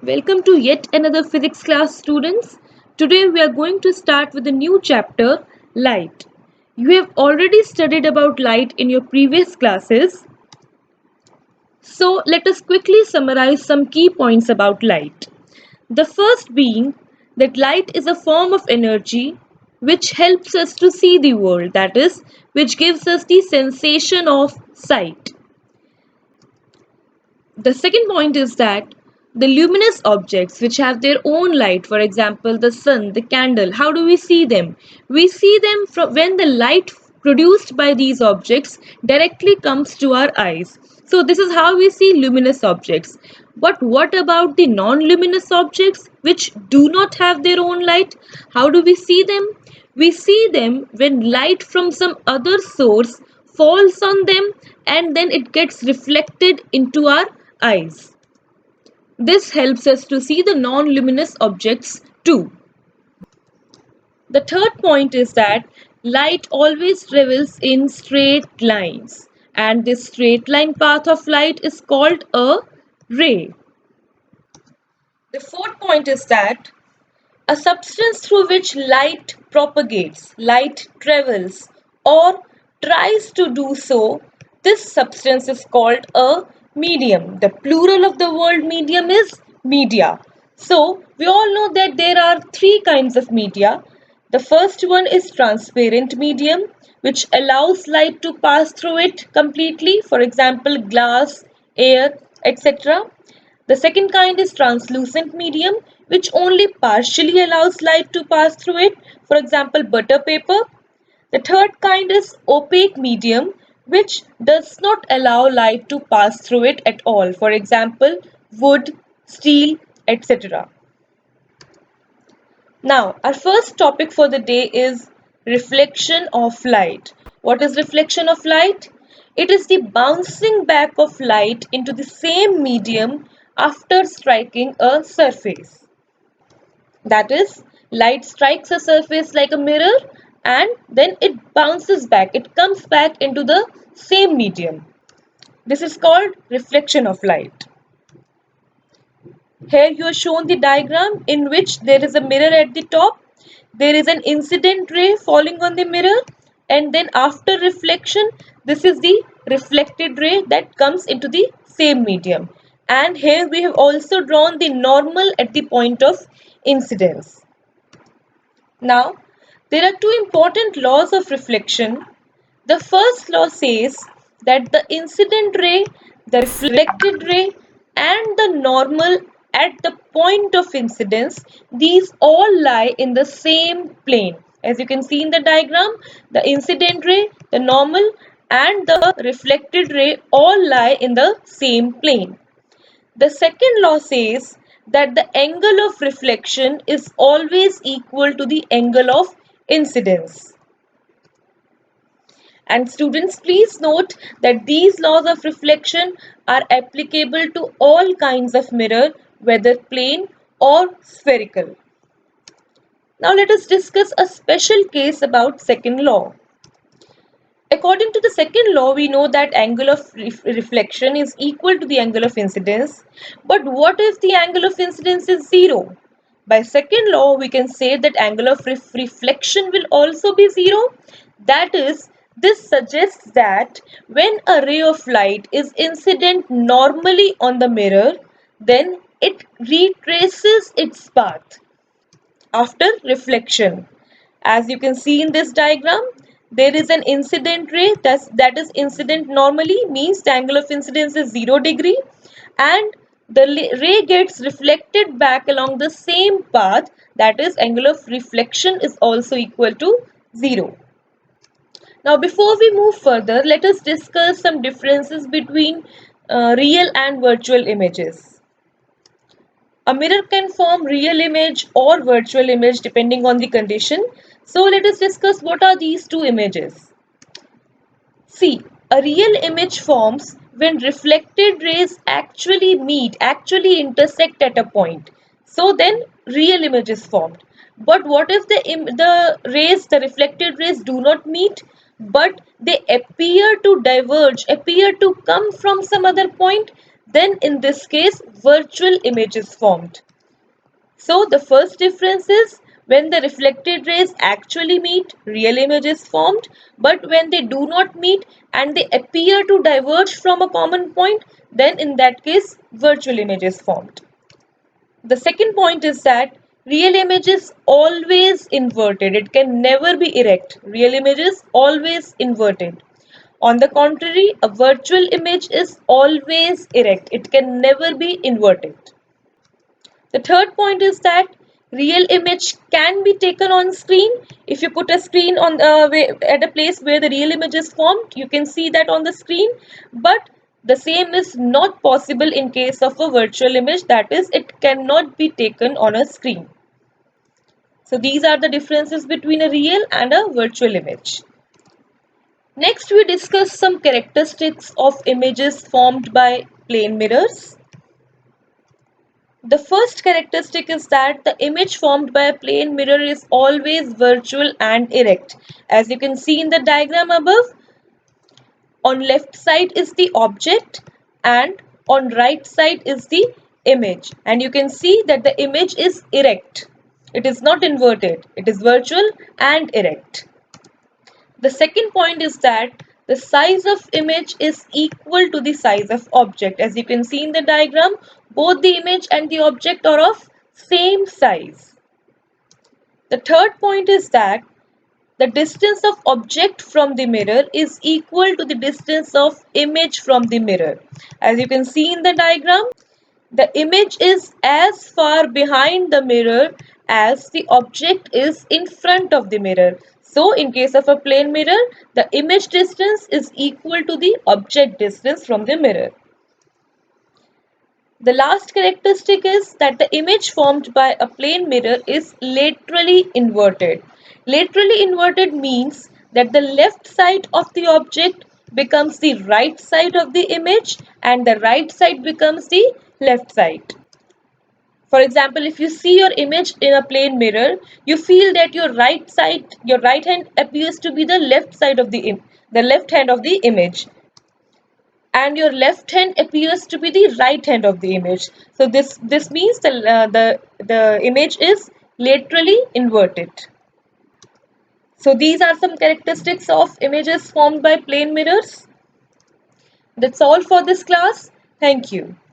Welcome to yet another physics class, students. Today we are going to start with a new chapter, light. You have already studied about light in your previous classes. So let us quickly summarize some key points about light. The first being that light is a form of energy which helps us to see the world, that is, which gives us the sensation of sight. The second point is that the luminous objects which have their own light, for example, the sun, the candle, how do we see them? We see them from when the light produced by these objects directly comes to our eyes. So, this is how we see luminous objects. But what about the non luminous objects which do not have their own light? How do we see them? We see them when light from some other source falls on them and then it gets reflected into our eyes. This helps us to see the non-luminous objects too. The third point is that light always travels in straight lines, and this straight line path of light is called a ray. The fourth point is that a substance through which light propagates, light travels, or tries to do so, this substance is called a medium. The plural of the word medium is media. So, we all know that there are three kinds of media. The first one is transparent medium, which allows light to pass through it completely, for example, glass, air, etc. The second kind is translucent medium, which only partially allows light to pass through it, for example, butter paper. The third kind is opaque medium, which does not allow light to pass through it at all, for example, wood, steel, etc. Now, our first topic for the day is reflection of light. What is reflection of light? It is the bouncing back of light into the same medium after striking a surface. That is, light strikes a surface like a mirror and then it bounces back. It comes back into the same medium. This is called reflection of light. Here you are shown the diagram in which there is a mirror at the top. There is an incident ray falling on the mirror, and then after reflection, this is the reflected ray that comes into the same medium. And here we have also drawn the normal at the point of incidence. Now, there are two important laws of reflection. The first law says that the incident ray, the reflected ray, and the normal at the point of incidence, these all lie in the same plane. As you can see in the diagram, the incident ray, the normal, and the reflected ray all lie in the same plane. The second law says that the angle of reflection is always equal to the angle of incidence. And students, please note that these laws of reflection are applicable to all kinds of mirror, whether plane or spherical. Now let us discuss a special case about second law. According to the second law, we know that angle of reflection is equal to the angle of incidence. But what if the angle of incidence is 0? By second law, we can say that angle of reflection will also be 0. That is, this suggests that when a ray of light is incident normally on the mirror, then it retraces its path after reflection. As you can see in this diagram, there is an incident ray that is incident normally, means the angle of incidence is 0 degree, and the ray gets reflected back along the same path, that is angle of reflection is also equal to 0. Now before we move further, let us discuss some differences between real and virtual images. A mirror can form real image or virtual image depending on the condition. So let us discuss what are these two images. See, a real image forms when reflected rays actually meet, actually intersect at a point. So then real image is formed. But what if the reflected rays do not meet, but they appear to diverge, appear to come from some other point? then in this case virtual image is formed. So the first difference is when the reflected rays actually meet, real image is formed, but when they do not meet and they appear to diverge from a common point, then in that case virtual image is formed. The second point is that real image is always inverted. It can never be erect. Real image is always inverted. On the contrary, a virtual image is always erect. It can never be inverted. The third point is that real image can be taken on screen. If you put a screen on at a place where the real image is formed, you can see that on the screen. But the same is not possible in case of a virtual image. That is, it cannot be taken on a screen. So these are the differences between a real and a virtual image. Next, we discuss some characteristics of images formed by plane mirrors. The first characteristic is that the image formed by a plane mirror is always virtual and erect. As you can see in the diagram above, on left side is the object and on right side is the image. And you can see that the image is erect. It is not inverted. It is virtual and erect. The second point is that the size of image is equal to the size of object. As you can see in the diagram, both the image and the object are of same size. The third point is that the distance of object from the mirror is equal to the distance of image from the mirror. As you can see in the diagram, the image is as far behind the mirror as the object is in front of the mirror. So in case of a plane mirror, the image distance is equal to the object distance from the mirror. The last characteristic is that the image formed by a plane mirror is laterally inverted. Laterally inverted means that the left side of the object becomes the right side of the image and the right side becomes the left side. For example, if you see your image in a plane mirror, you feel that your right hand appears to be the left side of the left hand of the image, and your left hand appears to be the right hand of the image. So this means the image is laterally inverted. So these are some characteristics of images formed by plane mirrors. That's all for this class. Thank you.